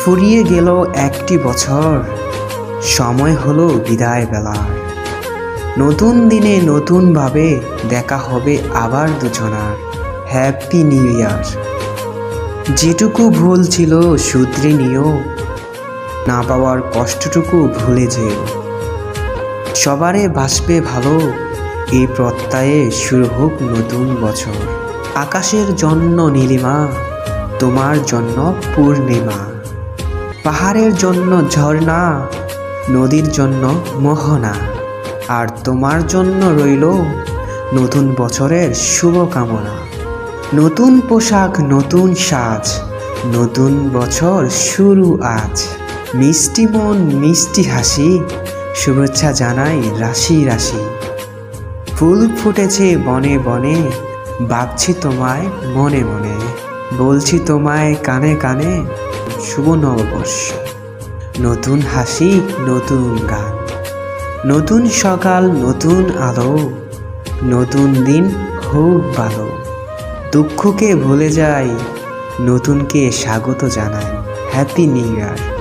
ফুরিয়ে গেল একটি বছর, সময় হলো বিদায় বেলার। নতুন দিনে নতুনভাবে দেখা হবে আবার দুজনার। Happy new year. যেটুকু ভুল ছিল শুধরে নিও, না পাওয়ার কষ্টটুকু ভুলে যেও। সবারে বাসবে ভালো, এই প্রত্যয়ে শুরু হোক নতুন বছর। আকাশের জন্য নীলিমা, তোমার জন্য পূর্ণিমা। পাহাড়ের জন্য ঝর্ণা, নদীর জন্য মোহনা। আর তোমার জন্য রইল নতুন বছরের শুভকামনা। নতুন পোশাক, নতুন সাজ, নতুন বছর শুরু আজ। মিষ্টি মন, মিষ্টি হাসি, শুভেচ্ছা জানাই রাশি রাশি। ফুল ফুটেছে বনে বনে, ভাবছি তোমায় মনে মনে। বলছি তোমায় কানে কানে, শুভ নববর্ষ। নতুন হাসি, নতুন গান, নতুন সকাল, নতুন আলো। নতুন দিন হোক ভালো। দুঃখকে ভুলে যাই, নতুনকে স্বাগত জানাই। Happy new year.